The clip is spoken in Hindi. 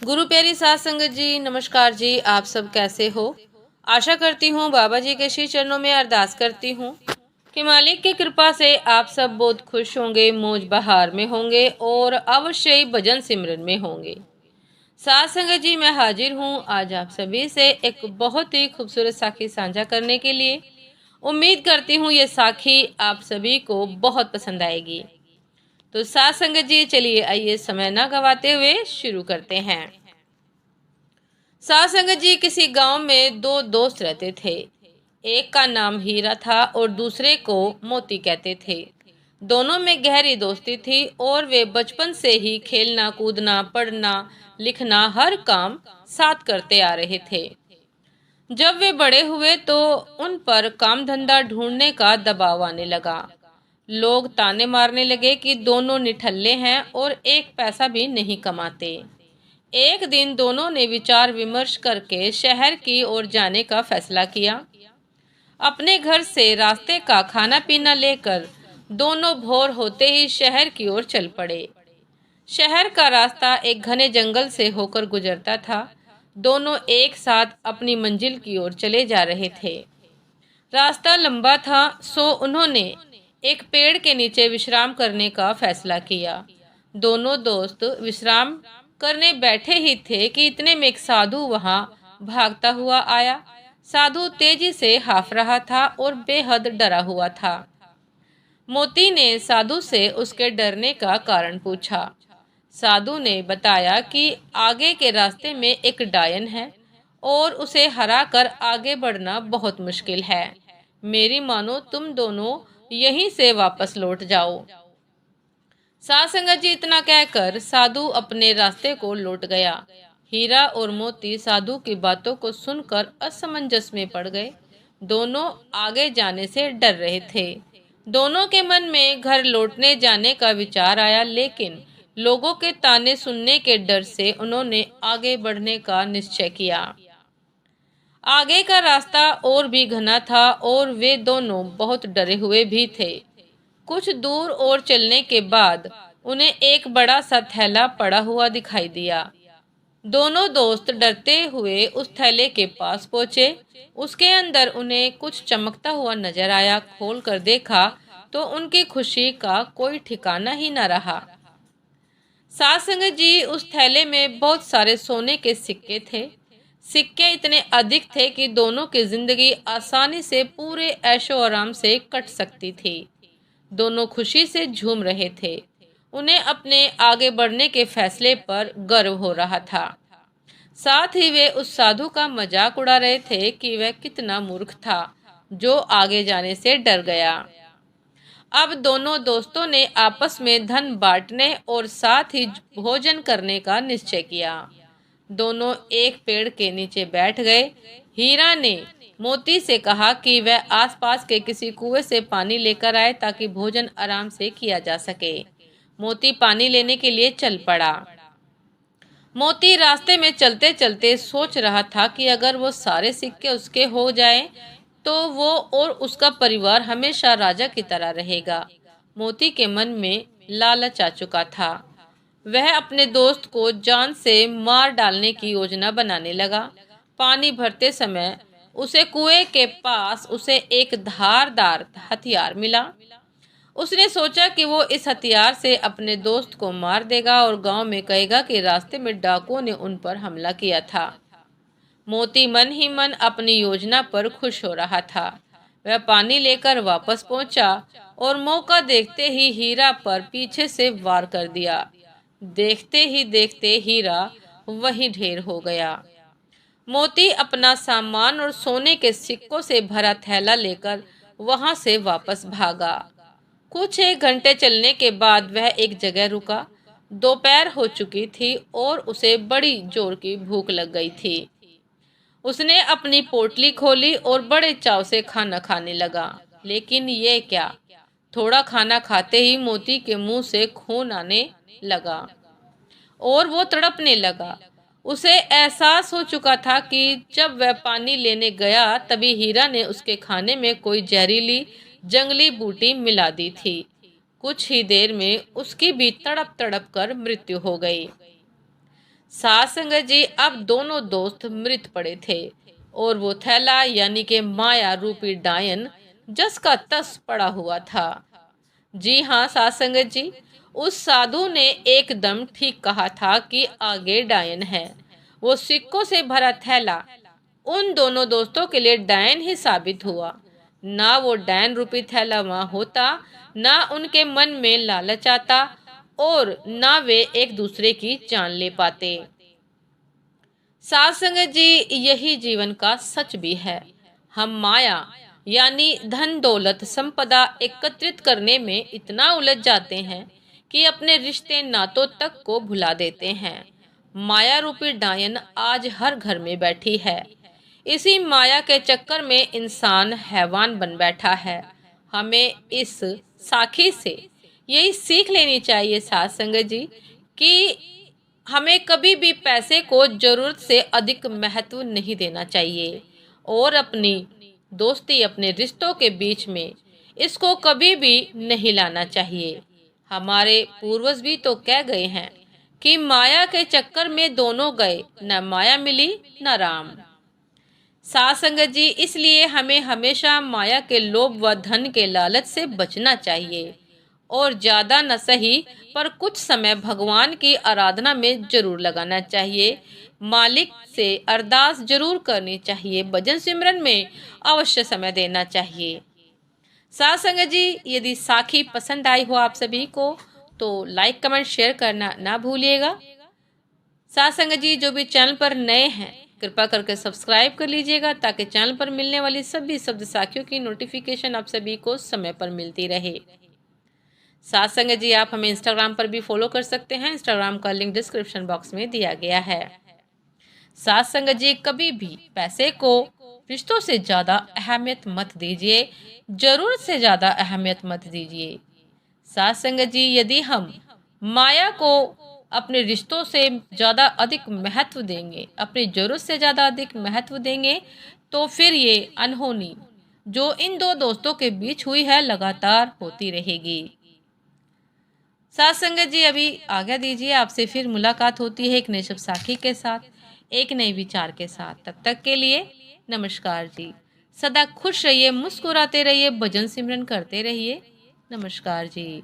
गुरु प्यारी साध संगत जी, नमस्कार जी। आप सब कैसे हो? आशा करती हूँ बाबा जी के श्री चरणों में अरदास करती हूँ कि मालिक की कृपा से आप सब बहुत खुश होंगे, मौज बहार में होंगे और अवश्य ही भजन सिमरन में होंगे। साध संगत जी, मैं हाजिर हूँ आज आप सभी से एक बहुत ही खूबसूरत साखी साझा करने के लिए। उम्मीद करती हूँ ये साखी आप सभी को बहुत पसंद आएगी। तो साध संगत जी, चलिए आइए समय ना गवाते हुए शुरू करते हैं। साध संगत जी, किसी गांव में दो दोस्त रहते थे। एक का नाम हीरा था और दूसरे को मोती कहते थे। दोनों में गहरी दोस्ती थी और वे बचपन से ही खेलना कूदना पढ़ना लिखना हर काम साथ करते आ रहे थे। जब वे बड़े हुए तो उन पर काम धंधा ढूंढने का दबाव आने लगा। लोग ताने मारने लगे कि दोनों निठल्ले हैं और एक पैसा भी नहीं कमाते। एक दिन दोनों ने विचार विमर्श करके शहर की ओर जाने का फैसला किया। अपने घर से रास्ते का खाना पीना लेकर दोनों भोर होते ही शहर की ओर चल पड़े। शहर का रास्ता एक घने जंगल से होकर गुजरता था। दोनों एक साथ अपनी मंजिल की ओर चले जा रहे थे। रास्ता लंबा था, सो उन्होंने एक पेड़ के नीचे विश्राम करने का फैसला किया। दोनों दोस्त विश्राम करने बैठे ही थे कि इतने में एक साधु वहां भागता हुआ आया। साधु तेजी से हाँफ रहा था और बेहद डरा हुआ था। मोती ने साधु से उसके डरने का कारण पूछा। साधु ने बताया कि आगे के रास्ते में एक डायन है और उसे हराकर आगे बढ़ना बहुत मुश्किल है। मेरी मानो तुम दोनों यहीं से वापस लौट जाओ। साध संगत जी, इतना कहकर साधु अपने रास्ते को लौट गया। हीरा और मोती साधु की बातों को सुनकर असमंजस में पड़ गए। दोनों आगे जाने से डर रहे थे। दोनों के मन में घर लौटने जाने का विचार आया, लेकिन लोगों के ताने सुनने के डर से उन्होंने आगे बढ़ने का निश्चय किया। आगे का रास्ता और भी घना था और वे दोनों बहुत डरे हुए भी थे। कुछ दूर और चलने के बाद उन्हें एक बड़ा सा थैला पड़ा हुआ दिखाई दिया। दोनों दोस्त डरते हुए उस थैले के पास पहुंचे। उसके अंदर उन्हें कुछ चमकता हुआ नजर आया। खोल कर देखा तो उनकी खुशी का कोई ठिकाना ही न रहा। साध संगत जी, उस थैले में बहुत सारे सोने के सिक्के थे। सिक्के इतने अधिक थे कि दोनों की जिंदगी आसानी से पूरे ऐशो आराम से कट सकती थी। दोनों खुशी से झूम रहे थे। उन्हें अपने आगे बढ़ने के फैसले पर गर्व हो रहा था। साथ ही वे उस साधु का मजाक उड़ा रहे थे कि वह कितना मूर्ख था जो आगे जाने से डर गया। अब दोनों दोस्तों ने आपस में धन बांटने और साथ ही भोजन करने का निश्चय किया। दोनों एक पेड़ के नीचे बैठ गए। हीरा ने मोती से कहा कि वह आसपास के किसी कुएं से पानी लेकर आए ताकि भोजन आराम से किया जा सके। मोती पानी लेने के लिए चल पड़ा। मोती रास्ते में चलते चलते सोच रहा था कि अगर वो सारे सिक्के उसके हो जाएं, तो वो और उसका परिवार हमेशा राजा की तरह रहेगा। मोती के मन में लालच आ चुका था। वह अपने दोस्त को जान से मार डालने की योजना बनाने लगा। पानी भरते समय उसे कुएं के पास उसे एक धारदार हथियार मिला। उसने सोचा कि वो इस हथियार से अपने दोस्त को मार देगा और गांव में कहेगा कि रास्ते में डाकुओं ने उन पर हमला किया था। मोती मन ही मन अपनी योजना पर खुश हो रहा था। वह पानी लेकर वापस पहुंचा और मौका देखते ही हीरा पर पीछे से वार कर दिया। देखते ही देखते हीरा वहीं ढेर हो गया। मोती अपना सामान और सोने के सिक्कों से भरा थैला लेकर वहां से वापस भागा। कुछ एक घंटे चलने के बाद वह एक जगह रुका। दोपहर हो चुकी थी और उसे बड़ी जोर की भूख लग गई थी। उसने अपनी पोटली खोली और बड़े चाव से खाना खाने लगा। लेकिन ये क्या, थोड़ा खाना खाते ही मोती के मुंह से खून आने लगा और वो तड़पने लगा। उसे एहसास हो चुका था कि जब वह पानी लेने गया तभी हीरा ने उसके खाने में कोई जहरीली जंगली बूटी मिला दी थी। कुछ ही देर में उसकी भी तड़प तड़प कर मृत्यु हो गई। साथ संगत जी अब दोनों दोस्त मृत पड़े थे और वो थैला यानी कि माया रूपी डायन जस का तस पड़ा हुआ था। जी हाँ साथ संगत जी, उस साधु ने एकदम ठीक कहा था कि आगे डायन है। वो सिक्कों से भरा थैला उन दोनों दोस्तों के लिए डायन ही साबित हुआ। ना वो डायन रूपी थैला वहां होता, ना उनके मन में लालच आता और ना वे एक दूसरे की जान ले पाते। साथ संगत जी यही जीवन का सच भी है। हम माया यानी धन दौलत संपदा एकत्रित करने में इतना उलझ जाते हैं कि अपने रिश्ते नातों तक को भुला देते हैं। माया रूपी डायन आज हर घर में बैठी है। इसी माया के चक्कर में इंसान हैवान बन बैठा है। हमें इस साखी से यही सीख लेनी चाहिए साथ संगत जी कि हमें कभी भी पैसे को जरूरत से अधिक महत्व नहीं देना चाहिए और अपनी दोस्ती अपने रिश्तों के बीच में इसको कभी भी नहीं लाना चाहिए। हमारे पूर्वज भी तो कह गए हैं कि माया के चक्कर में दोनों गए, न माया मिली न राम। साथ संगत जी इसलिए हमें हमेशा माया के लोभ व धन के लालच से बचना चाहिए और ज्यादा न सही पर कुछ समय भगवान की आराधना में जरूर लगाना चाहिए। मालिक से अरदास जरूर करनी चाहिए। भजन सिमरन में अवश्य समय देना चाहिए। साथ संगत जी यदि साखी पसंद आई हो आप सभी को तो लाइक कमेंट शेयर करना ना भूलिएगा। साथ संगत जी जो भी चैनल पर नए हैं कृपा करके सब्सक्राइब कर लीजिएगा ताकि चैनल पर मिलने वाली सभी शब्द साखियों की नोटिफिकेशन आप सभी को समय पर मिलती रहे। साथ संगत जी आप हमें इंस्टाग्राम पर भी फॉलो कर सकते हैं। इंस्टाग्राम का लिंक डिस्क्रिप्शन बॉक्स में दिया गया है। साथ संगत जी कभी भी पैसे को रिश्तों से ज्यादा अहमियत मत दीजिए, जरूरत से ज्यादा अहमियत मत दीजिए। साथ संगत जी यदि हम माया को अपने रिश्तों से ज्यादा अधिक महत्व देंगे, अपनी जरूरत से ज्यादा अधिक महत्व देंगे तो फिर ये अनहोनी जो इन दो दोस्तों के बीच हुई है लगातार होती रहेगी। साथ संगत जी अभी आज्ञा दीजिए, आपसे फिर मुलाकात होती है एक नए शब्द साखी के साथ, एक नए विचार के साथ। तब तक के लिए नमस्कार जी। सदा खुश रहिए, मुस्कुराते रहिए, भजन सिमरन करते रहिए। नमस्कार जी।